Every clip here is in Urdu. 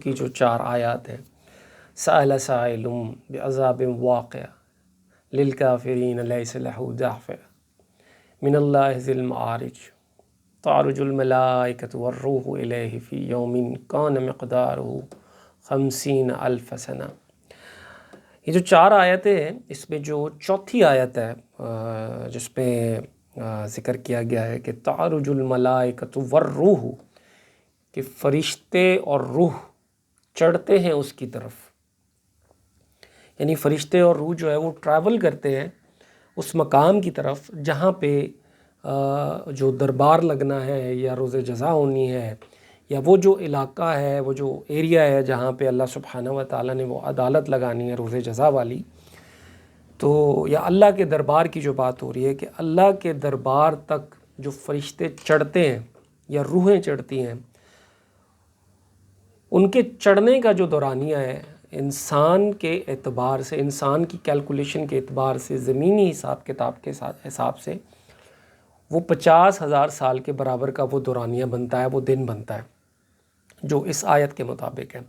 کی جو 4 آیات ہیں، سأل سائل بعذاب واقع للکافرین لیس لہ دافع من اللہ ذی المعارج تعرج الملائکۃ والروح الیہ فی یوم کان مقدارہ 50,000 سنہ۔ یہ جو 4 آیتیں ہیں، اس میں جو چوتھی آیت ہے جس پہ ذکر کیا گیا ہے کہ تعرج الملائکۃ والروح، کہ فرشتے اور روح چڑھتے ہیں اس کی طرف، یعنی فرشتے اور روح جو ہے وہ ٹریول کرتے ہیں اس مقام کی طرف جہاں پہ جو دربار لگنا ہے یا روز جزا ہونی ہے، یا وہ جو علاقہ ہے، وہ جو ایریا ہے جہاں پہ اللہ سبحانہ و تعالیٰ نے وہ عدالت لگانی ہے روز جزا والی، تو یا اللہ کے دربار کی جو بات ہو رہی ہے کہ اللہ کے دربار تک جو فرشتے چڑھتے ہیں یا روحیں چڑھتی ہیں، ان کے چڑھنے کا جو دورانیہ ہے انسان کے اعتبار سے، انسان کی کیلکولیشن کے اعتبار سے، زمینی حساب کتاب کے حساب سے وہ 50,000 سال کے برابر کا وہ دورانیہ بنتا ہے، وہ دن بنتا ہے جو اس آیت کے مطابق ہے۔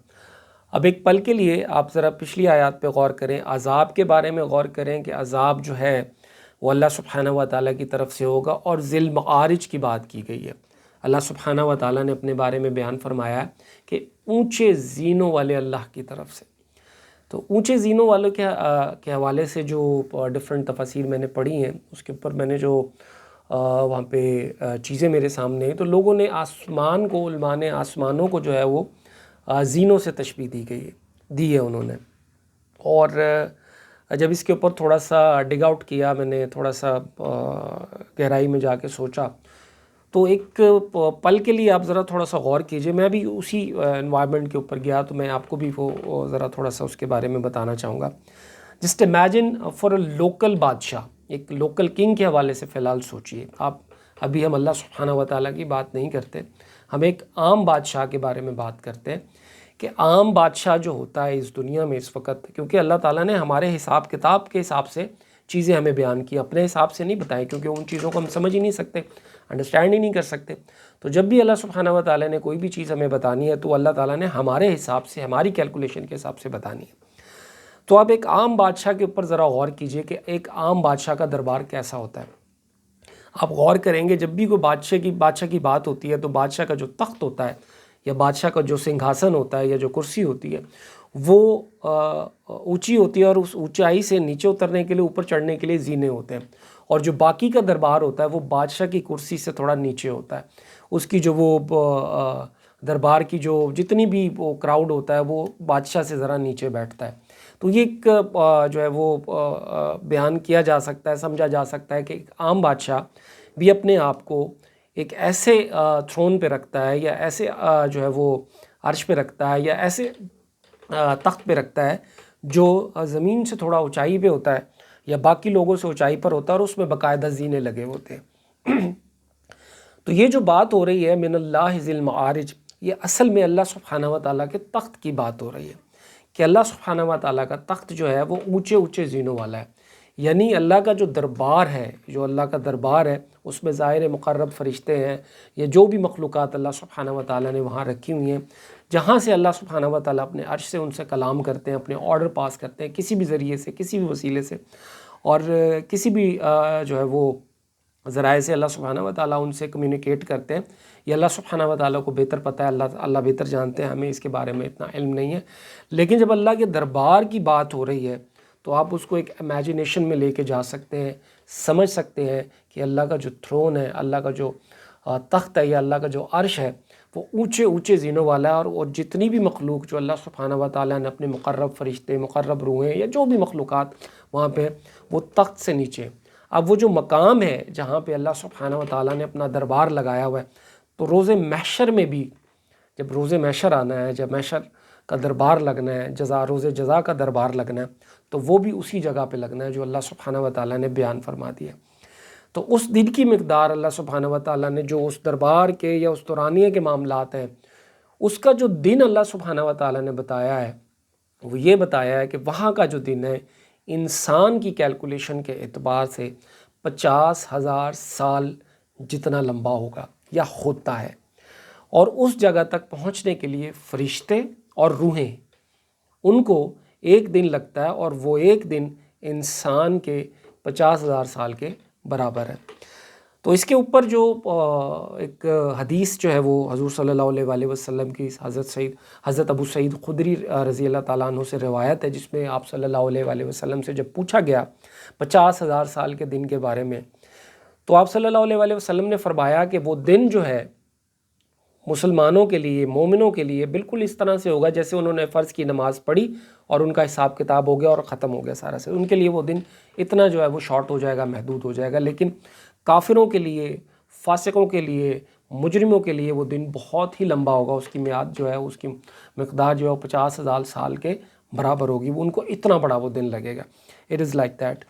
اب ایک پل کے لیے آپ ذرا پچھلی آیات پہ غور کریں، عذاب کے بارے میں غور کریں کہ عذاب جو ہے وہ اللہ سبحانہ و تعالیٰ کی طرف سے ہوگا، اور ذی المعارج کی بات کی گئی ہے۔ اللہ سبحانہ و تعالیٰ نے اپنے بارے میں بیان فرمایا ہے کہ اونچے زینوں والے اللہ کی طرف سے۔ تو اونچے زینوں والوں کے حوالے سے جو ڈیفرنٹ تفاسیر میں نے پڑھی ہیں، اس کے اوپر میں نے جو وہاں پہ چیزیں میرے سامنے ہیں، تو لوگوں نے آسمان کو، علماء نے آسمانوں کو جو ہے وہ زینوں سے تشبیہ دی ہے انہوں نے۔ اور جب اس کے اوپر تھوڑا سا ڈگ آؤٹ کیا، میں نے تھوڑا سا گہرائی میں جا کے سوچا، تو ایک پل کے لیے آپ ذرا تھوڑا سا غور کیجئے۔ میں بھی اسی انوائرمنٹ کے اوپر گیا تو میں آپ کو بھی وہ ذرا تھوڑا سا اس کے بارے میں بتانا چاہوں گا۔ Just imagine for a local بادشاہ، ایک لوکل کنگ کے حوالے سے فی الحال سوچئے آپ۔ ابھی ہم اللہ سبحانہ و تعالیٰ کی بات نہیں کرتے، ہم ایک عام بادشاہ کے بارے میں بات کرتے ہیں کہ عام بادشاہ جو ہوتا ہے اس دنیا میں اس وقت، کیونکہ اللہ تعالیٰ نے ہمارے حساب کتاب کے حساب سے چیزیں ہمیں بیان کی، اپنے حساب سے نہیں بتائیں، کیونکہ ان چیزوں کو ہم سمجھ ہی نہیں سکتے، انڈرسٹینڈ ہی نہیں کر سکتے۔ تو جب بھی اللہ سبحانہ و تعالیٰ نے کوئی بھی چیز ہمیں بتانی ہے تو اللہ تعالیٰ نے ہمارے حساب سے، ہماری کیلکولیشن کے حساب سے بتانی ہے۔ تو آپ ایک عام بادشاہ کے اوپر ذرا غور کیجئے کہ ایک عام بادشاہ کا دربار کیسا ہوتا ہے۔ آپ غور کریں گے جب بھی کوئی بادشاہ کی بات ہوتی ہے تو بادشاہ کا جو تخت ہوتا ہے یا بادشاہ کا جو سنگھاسن ہوتا ہے یا جو کرسی ہوتی ہے وہ اونچی ہوتی ہے، اور اس اونچائی سے نیچے اترنے کے لیے، اوپر چڑھنے کے لیے زینے ہوتے ہیں، اور جو باقی کا دربار ہوتا ہے وہ بادشاہ کی کرسی سے تھوڑا نیچے ہوتا ہے۔ اس کی جو وہ دربار کی جو جتنی بھی وہ کراؤڈ ہوتا ہے وہ بادشاہ سے ذرا نیچے بیٹھتا ہے۔ تو یہ ایک جو ہے وہ بیان کیا جا سکتا ہے، سمجھا جا سکتا ہے کہ ایک عام بادشاہ بھی اپنے آپ کو ایک ایسے تھرون پہ رکھتا ہے، یا ایسے جو ہے وہ عرش پہ رکھتا ہے، یا ایسے تخت پہ رکھتا ہے جو زمین سے تھوڑا اونچائی پہ ہوتا ہے، یا باقی لوگوں سے اونچائی پر ہوتا ہے، اور اس میں باقاعدہ زینے لگے ہوتے ہیں۔ تو یہ جو بات ہو رہی ہے من اللہ ذی المعارج، یہ اصل میں اللہ سبحانہ و تعالیٰ کے تخت کی بات ہو رہی ہے کہ اللہ سبحانہ و تعالیٰ کا تخت جو ہے وہ اونچے اونچے زینوں والا ہے، یعنی اللہ کا جو دربار ہے، جو اللہ کا دربار ہے اس میں ظاہر مقرب فرشتے ہیں، یا جو بھی مخلوقات اللہ سبحانہ و تعالیٰ نے وہاں رکھی ہوئی ہیں، جہاں سے اللہ سبحانہ و تعالیٰ اپنے عرش سے ان سے کلام کرتے ہیں، اپنے آرڈر پاس کرتے ہیں کسی بھی ذریعے سے، کسی بھی وسیلے سے، اور کسی بھی جو ہے وہ ذرائع سے اللہ سبحانہ و تعالیٰ ان سے کمیونیکیٹ کرتے ہیں۔ یہ اللہ سبحانہ و تعالیٰ کو بہتر پتہ ہے، اللہ بہتر جانتے ہیں، ہمیں اس کے بارے میں اتنا علم نہیں ہے۔ لیکن جب اللہ کے دربار کی بات ہو رہی ہے تو آپ اس کو ایک امیجنیشن میں لے کے جا سکتے ہیں، سمجھ سکتے ہیں کہ اللہ کا جو تھرون ہے، اللہ کا جو تخت ہے، یا اللہ کا جو عرش ہے وہ اونچے اونچے زینوں والا ہے، اور جتنی بھی مخلوق جو اللہ سبحانہ و تعالیٰ نے اپنے مقرب فرشتے، مقرب روحیں، یا جو بھی مخلوقات وہاں پہ وہ تخت سے نیچے۔ اب وہ جو مقام ہے جہاں پہ اللہ سبحانہ و تعالیٰ نے اپنا دربار لگایا ہوا ہے، تو روز محشر میں بھی جب روز محشر آنا ہے، جب محشر کا دربار لگنا ہے، روز جزا کا دربار لگنا ہے، تو وہ بھی اسی جگہ پہ لگنا ہے جو اللہ سبحانہ و تعالیٰ نے بیان فرما دیا۔ تو اس دن کی مقدار اللہ سبحانہ و تعالیٰ نے جو اس دربار کے یا اس دورانیے کے معاملات ہیں، اس کا جو دن اللہ سبحانہ و تعالیٰ نے بتایا ہے وہ یہ بتایا ہے کہ وہاں کا جو دن ہے انسان کی کیلکولیشن کے اعتبار سے 50,000 سال جتنا لمبا ہوگا یا ہوتا ہے، اور اس جگہ تک پہنچنے کے لیے فرشتے اور روحیں، ان کو ایک دن لگتا ہے، اور وہ ایک دن انسان کے 50,000 سال کے برابر ہے۔ تو اس کے اوپر جو ایک حدیث جو ہے وہ حضور صلی اللہ علیہ وسلم کی حضرت ابو سعید خدری رضی اللہ تعالیٰ عنہ سے روایت ہے، جس میں آپ صلی اللہ علیہ وسلم سے جب پوچھا گیا 50,000 سال کے دن کے بارے میں، تو آپ صلی اللہ علیہ وسلم نے فرمایا کہ وہ دن جو ہے مسلمانوں کے لیے، مومنوں کے لیے بالکل اس طرح سے ہوگا جیسے انہوں نے فرض کی نماز پڑھی اور ان کا حساب کتاب ہو گیا اور ختم ہو گیا سارا سے۔ ان کے لیے وہ دن اتنا جو ہے وہ شارٹ ہو جائے گا، محدود ہو جائے گا، لیکن کافروں کے لیے، فاسقوں کے لیے، مجرموں کے لیے وہ دن بہت ہی لمبا ہوگا، اس کی میعاد جو ہے، اس کی مقدار جو ہے وہ 50,000 سال کے برابر ہوگی، وہ ان کو اتنا بڑا وہ دن لگے گا۔ It is like that.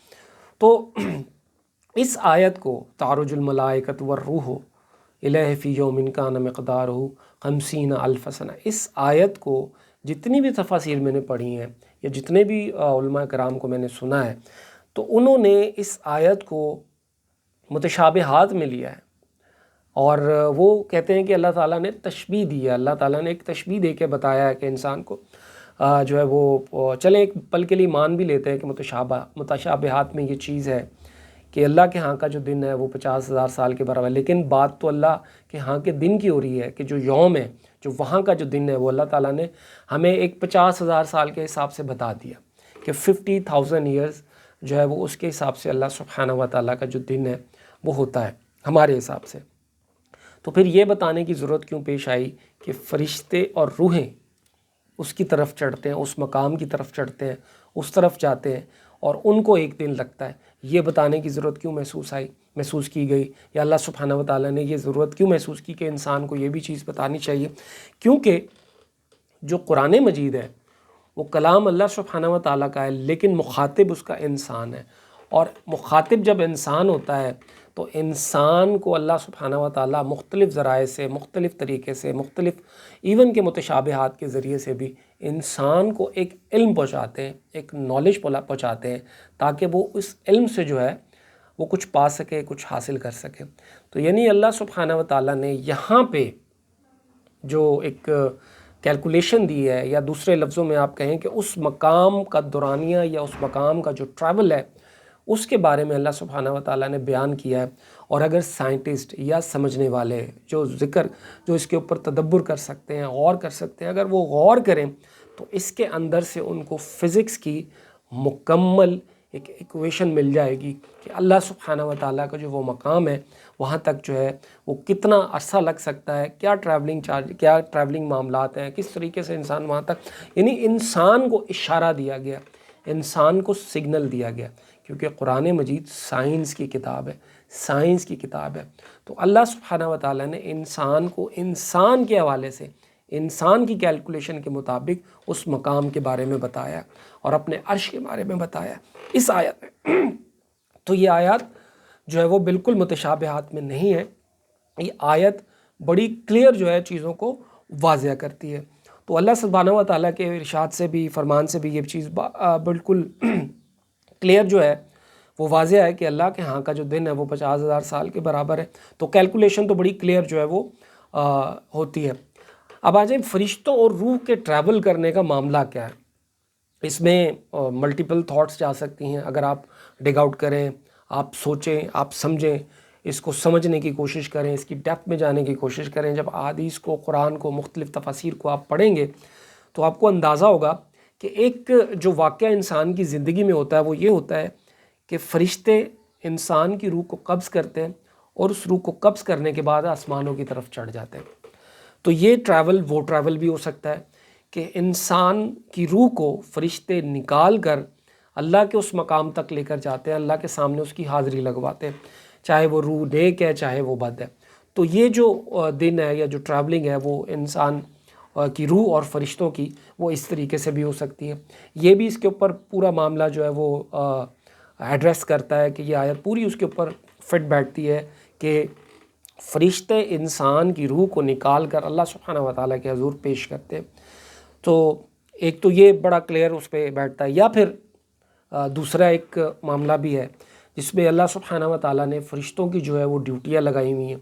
تو اس آیت کو تعرج الملائکۃ والروح الیہ فی یوم کان مقدارہ 50,000 سنہ، اس آیت کو جتنی بھی تفاسیر میں نے پڑھی ہیں یا جتنے بھی علماء کرام کو میں نے سنا ہے، تو انہوں نے اس آیت کو متشابہات میں لیا ہے، اور وہ کہتے ہیں کہ اللہ تعالیٰ نے تشبیہ دی ہے، اللہ تعالیٰ نے ایک تشبیہ دے کے بتایا ہے کہ انسان کو جو ہے وہ چلیں ایک پل کے لیے مان بھی لیتے ہیں کہ متشابہات میں یہ چیز ہے کہ اللہ کے ہاں کا جو دن ہے وہ 50,000 سال کے برابر ہے، لیکن بات تو اللہ کے ہاں کے دن کی ہو رہی ہے کہ جو یوم ہے، جو وہاں کا جو دن ہے، وہ اللہ تعالیٰ نے ہمیں ایک 50,000 سال کے حساب سے بتا دیا کہ 50,000 ایئرز جو ہے وہ اس کے حساب سے اللہ سبحانہ و تعالیٰ کا جو دن ہے وہ ہوتا ہے ہمارے حساب سے۔ تو پھر یہ بتانے کی ضرورت کیوں پیش آئی کہ فرشتے اور روحیں اس کی طرف چڑھتے ہیں، اس مقام کی طرف چڑھتے ہیں، اس طرف جاتے ہیں، اور ان کو ایک دن لگتا ہے؟ یہ بتانے کی ضرورت کیوں محسوس کی گئی، یا اللہ سبحانہ و تعالیٰ نے یہ ضرورت کیوں محسوس کی کہ انسان کو یہ بھی چیز بتانی چاہیے؟ کیونکہ جو قرآن مجید ہے وہ کلام اللہ سبحانہ و تعالیٰ کا ہے، لیکن مخاطب اس کا انسان ہے، اور مخاطب جب انسان ہوتا ہے تو انسان کو اللہ سبحانہ و تعالیٰ مختلف ذرائع سے، مختلف طریقے سے، مختلف ایون کے متشابہات کے ذریعے سے بھی انسان کو ایک علم پہنچاتے ہیں، ایک نالج پہنچاتے ہیں، تاکہ وہ اس علم سے جو ہے وہ کچھ پا سکے، کچھ حاصل کر سکے۔ تو یعنی اللہ سبحانہ و تعالیٰ نے یہاں پہ جو ایک کیلکولیشن دی ہے، یا دوسرے لفظوں میں آپ کہیں کہ اس مقام کا دورانیہ یا اس مقام کا جو ٹریول ہے، اس کے بارے میں اللہ سبحانہ و تعالیٰ نے بیان کیا ہے۔ اور اگر سائنٹسٹ یا سمجھنے والے جو اس کے اوپر تدبر کر سکتے ہیں، غور کر سکتے ہیں، اگر وہ غور کریں تو اس کے اندر سے ان کو فزکس کی مکمل ایک ایکویشن مل جائے گی کہ اللہ سبحانہ و تعالیٰ کا جو وہ مقام ہے وہاں تک جو ہے وہ کتنا عرصہ لگ سکتا ہے، کیا ٹریولنگ معاملات ہیں، کس طریقے سے انسان وہاں تک، یعنی انسان کو اشارہ دیا گیا، انسان کو سگنل دیا گیا، کیونکہ قرآن مجید سائنس کی کتاب ہے، تو اللہ سبحانہ و تعالیٰ نے انسان کو انسان کے حوالے سے، انسان کی کیلکولیشن کے مطابق اس مقام کے بارے میں بتایا اور اپنے عرش کے بارے میں بتایا اس آیت میں۔ تو یہ آیات جو ہے وہ بالکل متشابہات میں نہیں ہے، یہ آیت بڑی کلیئر جو ہے چیزوں کو واضح کرتی ہے۔ تو اللہ سبحانہ و تعالیٰ کے ارشاد سے بھی، فرمان سے بھی یہ چیز بالکل کلیئر جو ہے وہ واضح ہے کہ اللہ کے ہاں کا جو دن ہے وہ 50,000 سال کے برابر ہے۔ تو کیلکولیشن تو بڑی کلیئر جو ہے وہ ہوتی ہے۔ اب آ جائیں فرشتوں اور روح کے ٹریول کرنے کا معاملہ کیا ہے۔ اس میں ملٹیپل تھاٹس جا سکتی ہیں، اگر آپ ڈگ آؤٹ کریں، آپ سوچیں، آپ سمجھیں، اس کو سمجھنے کی کوشش کریں، اس کی ڈیپتھ میں جانے کی کوشش کریں۔ جب احادیث کو، قرآن کو، مختلف تفاسیر کو آپ پڑھیں گے تو آپ کو اندازہ ہوگا کہ ایک جو واقعہ انسان کی زندگی میں ہوتا ہے وہ یہ ہوتا ہے کہ فرشتے انسان کی روح کو قبض کرتے ہیں اور اس روح کو قبض کرنے کے بعد آسمانوں کی طرف چڑھ جاتے ہیں۔ تو یہ ٹریول وہ ٹریول بھی ہو سکتا ہے کہ انسان کی روح کو فرشتے نکال کر اللہ کے اس مقام تک لے کر جاتے ہیں، اللہ کے سامنے اس کی حاضری لگواتے ہیں، چاہے وہ روح نیک ہے چاہے وہ بد ہے۔ تو یہ جو دن ہے یا جو ٹریولنگ ہے وہ انسان کی روح اور فرشتوں کی وہ اس طریقے سے بھی ہو سکتی ہے۔ یہ بھی اس کے اوپر پورا معاملہ جو ہے وہ ایڈریس کرتا ہے کہ یہ آیت پوری اس کے اوپر فٹ بیٹھتی ہے کہ فرشتے انسان کی روح کو نکال کر اللہ سبحانہ و تعالیٰ کے حضور پیش کرتے ہیں۔ تو ایک تو یہ بڑا کلیئر اس پہ بیٹھتا ہے، یا پھر دوسرا ایک معاملہ بھی ہے جس میں اللہ سبحانہ و تعالیٰ نے فرشتوں کی جو ہے وہ ڈیوٹیاں لگائی ہوئی ہیں،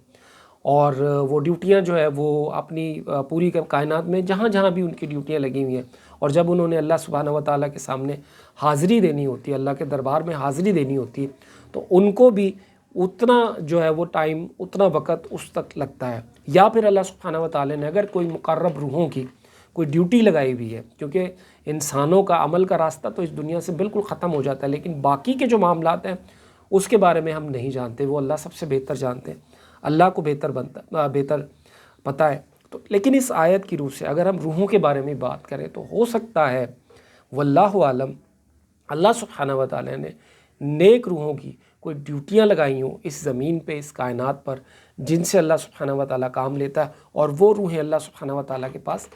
اور وہ ڈیوٹیاں جو ہے وہ اپنی پوری کائنات میں جہاں جہاں بھی ان کی ڈیوٹیاں لگی ہوئی ہیں، اور جب انہوں نے اللہ سبحانہ و تعالیٰ کے سامنے حاضری دینی ہوتی ہے، اللہ کے دربار میں حاضری دینی ہوتی ہے، تو ان کو بھی اتنا جو ہے وہ ٹائم، اتنا وقت اس تک لگتا ہے۔ یا پھر اللہ سبحانہ و تعالیٰ نے اگر کوئی مقرب روحوں کی کوئی ڈیوٹی لگائی ہوئی ہے، کیونکہ انسانوں کا عمل کا راستہ تو اس دنیا سے بالکل ختم ہو جاتا ہے، لیکن باقی کے جو معاملات ہیں اس کے بارے میں ہم نہیں جانتے، وہ اللہ سب سے بہتر جانتے ہیں، اللہ کو بہتر پتہ ہے۔ تو لیکن اس آیت کی روح سے اگر ہم روحوں کے بارے میں بات کریں تو ہو سکتا ہے واللہ عالم اللہ سبحانہ و تعالیٰ نے نیک روحوں کی کوئی ڈیوٹیاں لگائی ہوں اس زمین پہ، اس کائنات پر، جن سے اللہ سبحانہ و تعالیٰ کام لیتا ہے، اور وہ روحیں اللہ سبحانہ و تعالیٰ کے پاس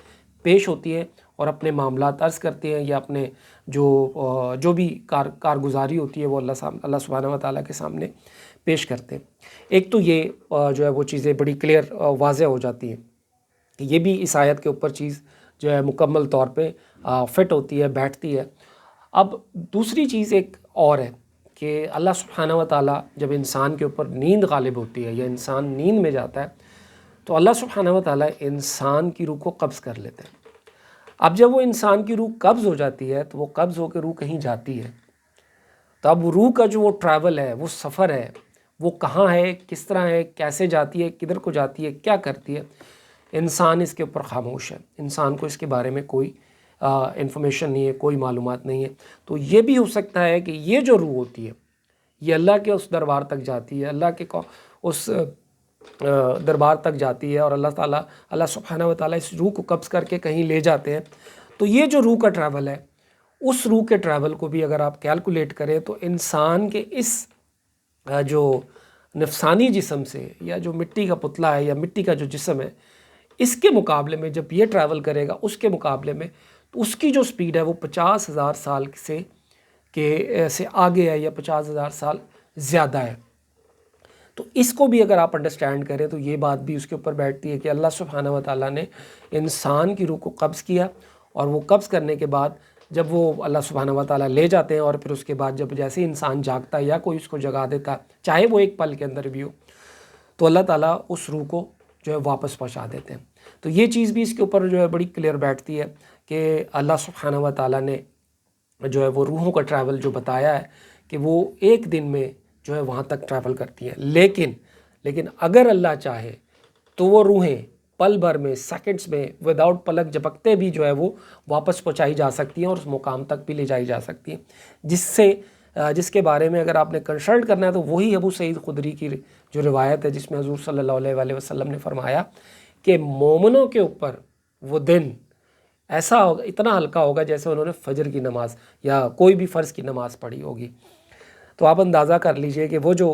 پیش ہوتی ہیں اور اپنے معاملات عرض کرتے ہیں، یا اپنے جو بھی کارگزاری ہوتی ہے وہ اللہ سبحانہ و تعالیٰ کے سامنے پیش کرتے ہیں۔ ایک تو یہ جو ہے وہ چیزیں بڑی کلیئر واضح ہو جاتی ہیں، یہ بھی اس آیت کے اوپر چیز جو ہے مکمل طور پہ فٹ ہوتی ہے، بیٹھتی ہے۔ اب دوسری چیز ایک اور ہے کہ اللہ سبحانہ و تعالیٰ جب انسان کے اوپر نیند غالب ہوتی ہے یا انسان نیند میں جاتا ہے تو اللہ سبحانہ و تعالیٰ انسان کی روح کو قبض کر لیتے ہیں۔ اب جب وہ انسان کی روح قبض ہو جاتی ہے تو وہ قبض ہو کے روح کہیں جاتی ہے، تو اب روح کا جو وہ ٹریول ہے، وہ سفر ہے، وہ کہاں ہے، کس طرح ہے، کیسے جاتی ہے، کدھر کو جاتی ہے، کیا کرتی ہے، انسان اس کے اوپر خاموش ہے، انسان کو اس کے بارے میں کوئی انفارمیشن نہیں ہے، کوئی معلومات نہیں ہے۔ تو یہ بھی ہو سکتا ہے کہ یہ جو روح ہوتی ہے یہ اللہ کے اس دربار تک جاتی ہے، اللہ کے اس دربار تک جاتی ہے، اور اللہ سبحانہ و تعالیٰ اس روح کو قبض کر کے کہیں لے جاتے ہیں۔ تو یہ جو روح کا ٹریول ہے، اس روح کے ٹریول کو بھی اگر آپ کیلکولیٹ کریں تو انسان کے اس جو نفسانی جسم سے، یا جو مٹی کا پتلا ہے یا مٹی کا جو جسم ہے، اس کے مقابلے میں جب یہ ٹریول کرے گا اس کے مقابلے میں، تو اس کی جو سپیڈ ہے وہ 50,000 سال سے آگے ہے، یا 50,000 سال زیادہ ہے۔ تو اس کو بھی اگر آپ انڈرسٹینڈ کریں تو یہ بات بھی اس کے اوپر بیٹھتی ہے کہ اللہ سبحانہ و تعالیٰ نے انسان کی روح کو قبض کیا، اور وہ قبض کرنے کے بعد جب وہ اللہ سبحانہ و تعالیٰ لے جاتے ہیں، اور پھر اس کے بعد جب جیسے انسان جاگتا ہے یا کوئی اس کو جگا دیتا ہے، چاہے وہ ایک پل کے اندر بھی ہو، تو اللہ تعالیٰ اس روح کو جو ہے واپس پہنچا دیتے ہیں۔ تو یہ چیز بھی اس کے اوپر جو ہے بڑی کلیئر بیٹھتی ہے کہ اللہ سبحانہ و تعالیٰ نے جو ہے وہ روحوں کا ٹریول جو بتایا ہے کہ وہ ایک دن میں جو ہے وہاں تک ٹریول کرتی ہیں، لیکن اگر اللہ چاہے تو وہ روحیں پل بھر میں، سیکنڈز میں، وداؤٹ پلک جھپکتے بھی جو ہے وہ واپس پہنچائی جا سکتی ہیں، اور اس مقام تک بھی لے جائی جا سکتی ہیں، جس کے بارے میں اگر آپ نے کنسلٹ کرنا ہے تو وہی ابو سعید خدری کی جو روایت ہے، جس میں حضور صلی اللہ علیہ وآلہ وسلم نے فرمایا کہ مومنوں کے اوپر وہ دن ایسا ہوگا، اتنا ہلکا ہوگا جیسے انہوں نے فجر کی نماز یا کوئی بھی فرض کی نماز پڑھی ہوگی۔ تو آپ اندازہ کر لیجئے کہ وہ جو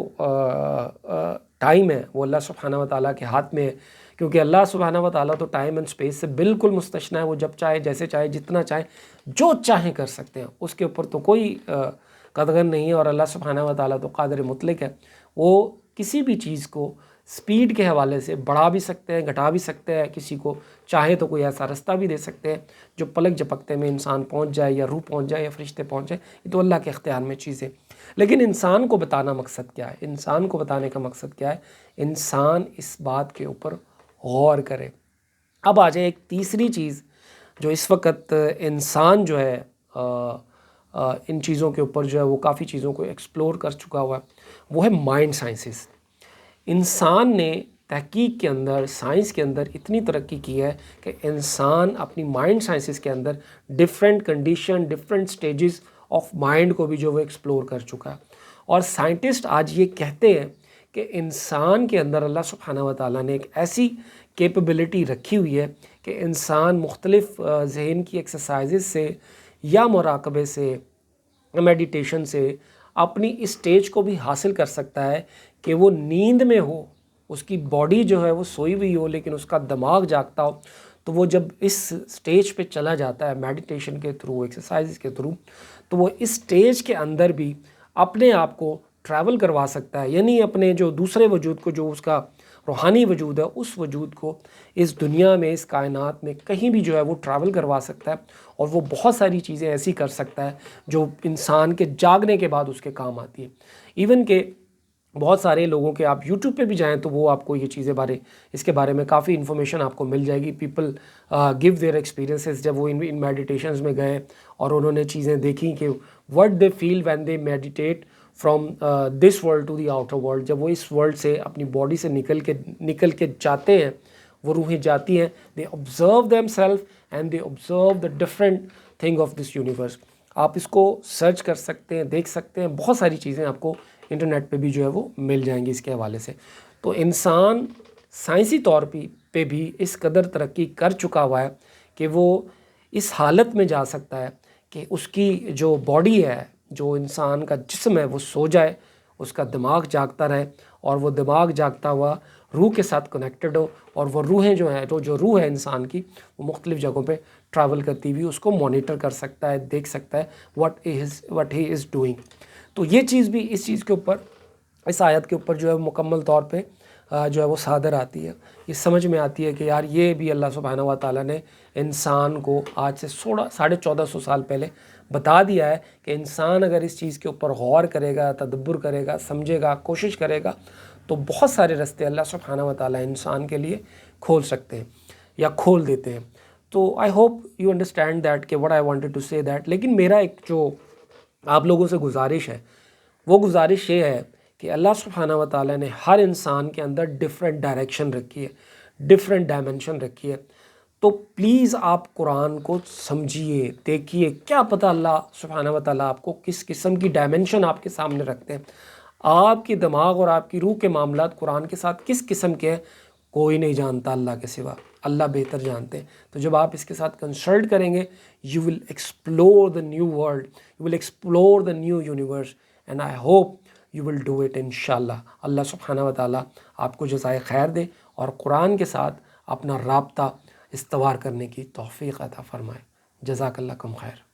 ٹائم ہے وہ اللہ سبحانہ و تعالیٰ کے ہاتھ میں ہے، کیونکہ اللہ سبحانہ و تعالیٰ تو ٹائم اینڈ سپیس سے بالکل مستثنیٰ ہے، وہ جب چاہے، جیسے چاہے، جتنا چاہے، جو چاہیں کر سکتے ہیں، اس کے اوپر تو کوئی قدغن نہیں ہے۔ اور اللہ سبحانہ و تعالیٰ تو قادر مطلق ہے، وہ کسی بھی چیز کو سپیڈ کے حوالے سے بڑھا بھی سکتے ہیں، گھٹا بھی سکتے ہیں، کسی کو چاہے تو کوئی ایسا رستہ بھی دے سکتے ہیں جو پلک جھپکتے میں انسان پہنچ جائے، یا روح پہنچ جائے، یا فرشتے پہنچ جائے، یہ تو اللہ کے اختیار میں چیزیں۔ لیکن انسان کو بتانا مقصد کیا ہے؟ انسان کو بتانے کا مقصد کیا ہے؟ انسان اس بات کے اوپر غور کرے۔ اب آ جائے ایک تیسری چیز جو اس وقت انسان جو ہے ان چیزوں کے اوپر جو ہے وہ کافی چیزوں کو ایکسپلور کر چکا ہوا ہے، وہ ہے مائنڈ سائنسز۔ انسان نے تحقیق کے اندر، سائنس کے اندر اتنی ترقی کی ہے کہ انسان اپنی مائنڈ سائنسز کے اندر different condition, different stages of mind کو بھی جو وہ ایکسپلور کر چکا ہے۔ اور سائنٹسٹ آج یہ کہتے ہیں کہ انسان کے اندر اللہ سبحانہ و تعالیٰ نے ایک ایسی کیپیبلٹی رکھی ہوئی ہے کہ انسان مختلف ذہن کی ایکسرسائزز سے یا مراقبے سے، میڈیٹیشن سے اپنی اس سٹیج کو بھی حاصل کر سکتا ہے کہ وہ نیند میں ہو، اس کی باڈی جو ہے وہ سوئی ہوئی ہو لیکن اس کا دماغ جاگتا ہو، تو وہ جب اس سٹیج پہ چلا جاتا ہے میڈیٹیشن کے تھرو، ایکسرسائز کے تھرو، تو وہ اس سٹیج کے اندر بھی اپنے آپ کو ٹریول کروا سکتا ہے، یعنی اپنے جو دوسرے وجود کو، جو اس کا روحانی وجود ہے، اس وجود کو اس دنیا میں، اس کائنات میں کہیں بھی جو ہے وہ ٹریول کروا سکتا ہے، اور وہ بہت ساری چیزیں ایسی کر سکتا ہے جو انسان کے جاگنے کے بعد اس کے کام آتی ہے۔ ایون کہ بہت سارے لوگوں کے آپ یوٹیوب پہ بھی جائیں تو وہ آپ کو یہ چیزیں اس کے بارے میں کافی انفارمیشن آپ کو مل جائے گی. پیپل گیو دیئر ایکسپیرینسز جب وہ ان میڈیٹیشنز میں گئے اور انہوں نے چیزیں دیکھی کہ what they feel when they meditate from this world to the outer world. جب وہ اس ورلڈ سے اپنی باڈی سے نکل کے جاتے ہیں, وہ روحیں جاتی ہیں, they observe them self and they observe the different thing of this universe. آپ اس کو سرچ کر سکتے ہیں, دیکھ سکتے ہیں, بہت ساری چیزیں آپ کو انٹرنیٹ پہ بھی جو ہے وہ مل جائیں گی اس کے حوالے سے. تو انسان سائنسی طور پہ بھی اس قدر ترقی کر چکا ہوا ہے کہ وہ اس حالت میں جا سکتا ہے کہ اس کی جو باڈی ہے, جو انسان کا جسم ہے, وہ سو جائے, اس کا دماغ جاگتا رہے, اور وہ دماغ جاگتا ہوا روح کے ساتھ کنیکٹڈ ہو, اور وہ روحیں جو ہیں جو روح ہے انسان کی, وہ مختلف جگہوں پہ ٹریول کرتی ہوئی اس کو مانیٹر کر سکتا ہے, دیکھ سکتا ہے وٹ ہی از ڈوئنگ. تو یہ چیز بھی اس چیز کے اوپر, اس آیت کے اوپر جو ہے مکمل طور پہ جو ہے وہ صادر آتی ہے. یہ سمجھ میں آتی ہے کہ یار یہ بھی اللہ سبحانہ و تعالیٰ نے انسان کو آج سے 1450 سال پہلے بتا دیا ہے کہ انسان اگر اس چیز کے اوپر غور کرے گا, تدبر کرے گا, سمجھے گا, کوشش کرے گا, تو بہت سارے رستے اللہ سبحانہ و تعالیٰ انسان کے لیے کھول سکتے ہیں یا کھول دیتے ہیں. تو I hope you understand that کہ وٹ آئی وانٹیڈ ٹو سے دیٹ. لیکن میرا ایک جو آپ لوگوں سے گزارش ہے, وہ گزارش یہ ہے کہ اللہ سبحانہ و تعالیٰ نے ہر انسان کے اندر ڈفرینٹ ڈائریکشن رکھی ہے, ڈفرینٹ ڈائمنشن رکھی ہے. تو پلیز آپ قرآن کو سمجھیے, دیکھیے, کیا پتہ اللہ سبحانہ و تعالیٰ آپ کو کس قسم کی ڈائمنشن آپ کے سامنے رکھتے ہیں. آپ کی دماغ اور آپ کی روح کے معاملات قرآن کے ساتھ کس قسم کے ہیں, کوئی نہیں جانتا اللہ کے سوا, اللہ بہتر جانتے ہیں. تو جب آپ اس کے ساتھ کنسلٹ کریں گے, you will explore the new world, you will explore the new universe, and I hope you will do it انشاءاللہ. اللہ سبحانہ و تعالیٰ آپ کو جزائے خیر دے اور قرآن کے ساتھ اپنا رابطہ استوار کرنے کی توفیق عطا فرمائے. جزاک اللہ کم خیر.